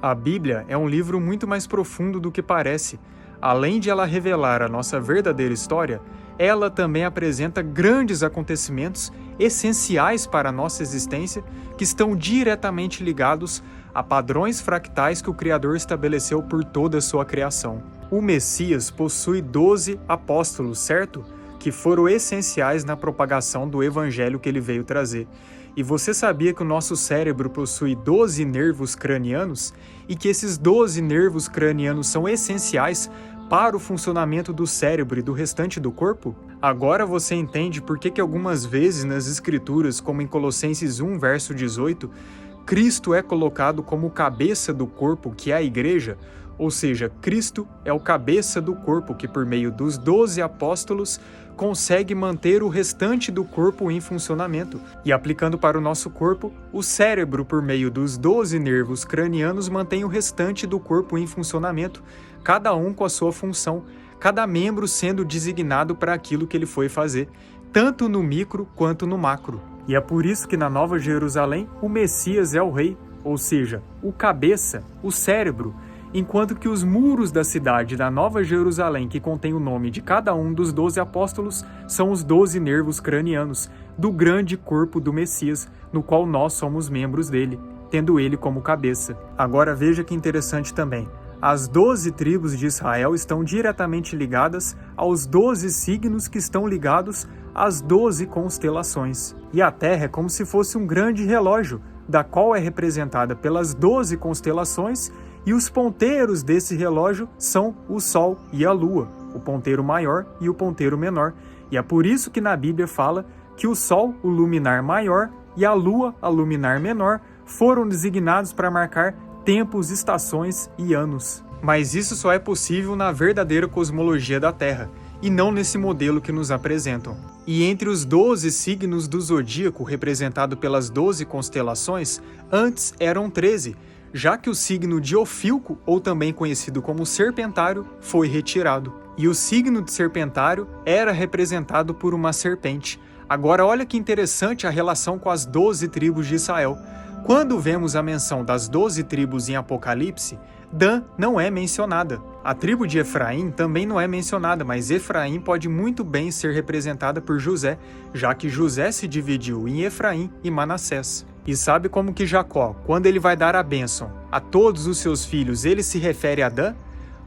A Bíblia é um livro muito mais profundo do que parece. Além de ela revelar a nossa verdadeira história, ela também apresenta grandes acontecimentos essenciais para a nossa existência que estão diretamente ligados a padrões fractais que o Criador estabeleceu por toda a sua criação. O Messias possui 12 apóstolos, certo? Que foram essenciais na propagação do evangelho que ele veio trazer. E você sabia que o nosso cérebro possui 12 nervos cranianos e que esses 12 nervos cranianos são essenciais para o funcionamento do cérebro e do restante do corpo? Agora você entende por que algumas vezes nas Escrituras, como em Colossenses 1, verso 18, Cristo é colocado como cabeça do corpo, que é a igreja, ou seja, Cristo é o cabeça do corpo que, por meio dos 12 apóstolos, consegue manter o restante do corpo em funcionamento. E aplicando para o nosso corpo, o cérebro, por meio dos 12 nervos cranianos, mantém o restante do corpo em funcionamento, cada um com a sua função, cada membro sendo designado para aquilo que ele foi fazer, tanto no micro quanto no macro. E é por isso que na Nova Jerusalém, o Messias é o rei, ou seja, o cabeça, o cérebro, enquanto que os muros da cidade da Nova Jerusalém, que contém o nome de cada um dos 12 apóstolos, são os 12 nervos cranianos do grande corpo do Messias, no qual nós somos membros dele, tendo ele como cabeça. Agora veja que interessante também. As 12 tribos de Israel estão diretamente ligadas aos 12 signos que estão ligados às 12 constelações. E a Terra é como se fosse um grande relógio, da qual é representada pelas 12 constelações, e os ponteiros desse relógio são o Sol e a Lua, o ponteiro maior e o ponteiro menor. E é por isso que na Bíblia fala que o Sol, o luminar maior, e a Lua, a luminar menor, foram designados para marcar tempos, estações e anos. Mas isso só é possível na verdadeira cosmologia da Terra, e não nesse modelo que nos apresentam. E entre os 12 signos do zodíaco, representado pelas 12 constelações, antes eram 13, já que o signo de Ofilco, ou também conhecido como Serpentário, foi retirado. E o signo de Serpentário era representado por uma serpente. Agora olha que interessante a relação com as 12 tribos de Israel. Quando vemos a menção das 12 tribos em Apocalipse, Dan não é mencionada. A tribo de Efraim também não é mencionada, mas Efraim pode muito bem ser representada por José, já que José se dividiu em Efraim e Manassés. E sabe como que Jacó, quando ele vai dar a bênção a todos os seus filhos, ele se refere a Dan?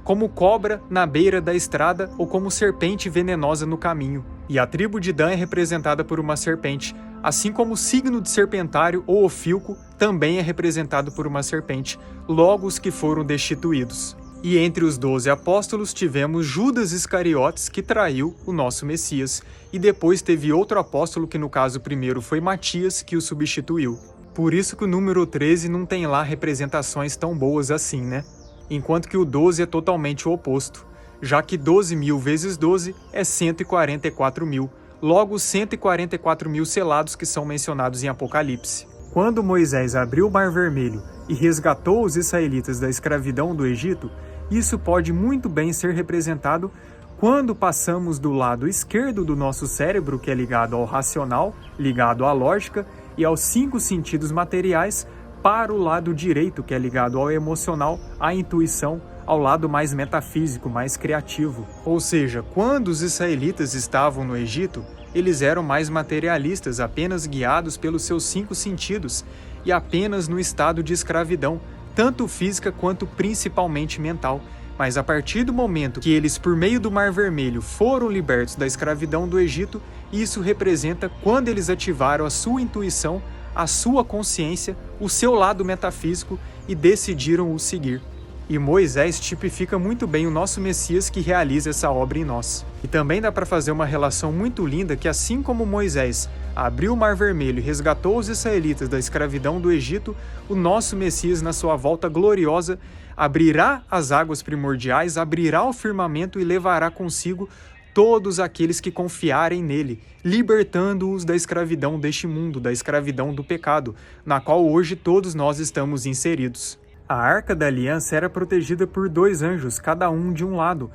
Como cobra na beira da estrada ou como serpente venenosa no caminho. E a tribo de Dan é representada por uma serpente, assim como o signo de Serpentário ou Ofilco também é representado por uma serpente, logo os que foram destituídos. E entre os 12 apóstolos tivemos Judas Iscariotes, que traiu o nosso Messias, e depois teve outro apóstolo, que no caso primeiro foi Matias, que o substituiu. Por isso que o número 13 não tem lá representações tão boas assim, né? Enquanto que o 12 é totalmente o oposto, já que 12.000 vezes 12 é 144.000, logo os 144.000 selados que são mencionados em Apocalipse. Quando Moisés abriu o Mar Vermelho e resgatou os israelitas da escravidão do Egito, isso pode muito bem ser representado quando passamos do lado esquerdo do nosso cérebro, que é ligado ao racional, ligado à lógica e aos 5 sentidos materiais, para o lado direito, que é ligado ao emocional, à intuição, ao lado mais metafísico, mais criativo. Ou seja, quando os israelitas estavam no Egito, eles eram mais materialistas, apenas guiados pelos seus 5 sentidos e apenas no estado de escravidão, tanto física quanto principalmente mental. Mas a partir do momento que eles, por meio do Mar Vermelho, foram libertos da escravidão do Egito, isso representa quando eles ativaram a sua intuição, a sua consciência, o seu lado metafísico e decidiram o seguir. E Moisés tipifica muito bem o nosso Messias que realiza essa obra em nós. E também dá para fazer uma relação muito linda que, assim como Moisés abriu o Mar Vermelho e resgatou os israelitas da escravidão do Egito, o nosso Messias, na sua volta gloriosa, abrirá as águas primordiais, abrirá o firmamento e levará consigo todos aqueles que confiarem nele, libertando-os da escravidão deste mundo, da escravidão do pecado, na qual hoje todos nós estamos inseridos. A Arca da Aliança era protegida por 2 anjos, cada um de um lado,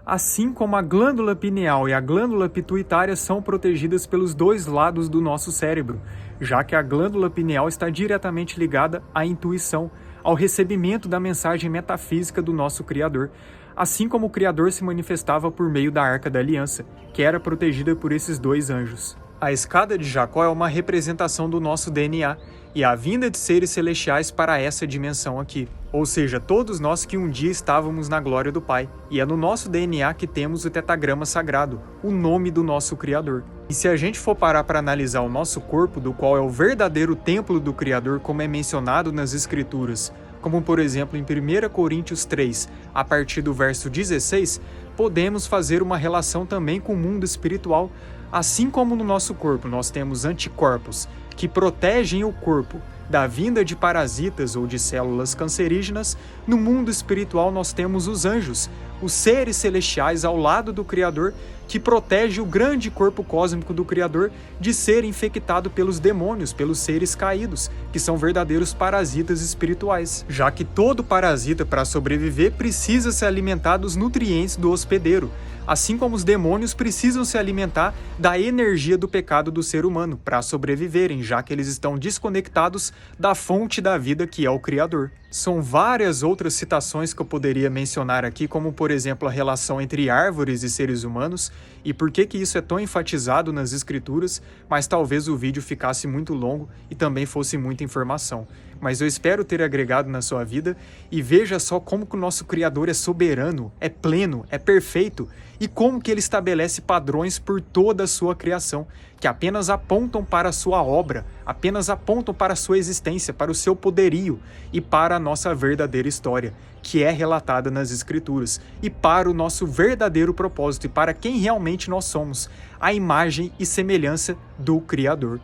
assim como a glândula pineal e a glândula pituitária são protegidas pelos 2 lados do nosso cérebro, já que a glândula pineal está diretamente ligada à intuição, ao recebimento da mensagem metafísica do nosso Criador, assim como o Criador se manifestava por meio da Arca da Aliança, que era protegida por esses 2 anjos. A escada de Jacó é uma representação do nosso DNA e a vinda de seres celestiais para essa dimensão aqui. Ou seja, todos nós que um dia estávamos na glória do Pai. E é no nosso DNA que temos o tetagrama sagrado, o nome do nosso Criador. E se a gente for parar para analisar o nosso corpo, do qual é o verdadeiro templo do Criador, como é mencionado nas Escrituras, como por exemplo em 1 Coríntios 3, a partir do verso 16, podemos fazer uma relação também com o mundo espiritual. Assim como no nosso corpo nós temos anticorpos que protegem o corpo da vinda de parasitas ou de células cancerígenas, no mundo espiritual nós temos os anjos, os seres celestiais ao lado do Criador, que protege o grande corpo cósmico do Criador de ser infectado pelos demônios, pelos seres caídos, que são verdadeiros parasitas espirituais, já que todo parasita, para sobreviver, precisa se alimentar dos nutrientes do hospedeiro, assim como os demônios precisam se alimentar da energia do pecado do ser humano para sobreviverem, já que eles estão desconectados da fonte da vida que é o Criador. São várias outras citações que eu poderia mencionar aqui, como por exemplo a relação entre árvores e seres humanos, e por que isso é tão enfatizado nas Escrituras, mas talvez o vídeo ficasse muito longo e também fosse muita informação. Mas eu espero ter agregado na sua vida, e veja só como que o nosso Criador é soberano, é pleno, é perfeito, e como que ele estabelece padrões por toda a sua criação, que apenas apontam para a sua obra, apenas apontam para a sua existência, para o seu poderio e para a nossa verdadeira história, que é relatada nas Escrituras, e para o nosso verdadeiro propósito e para quem realmente nós somos, a imagem e semelhança do Criador.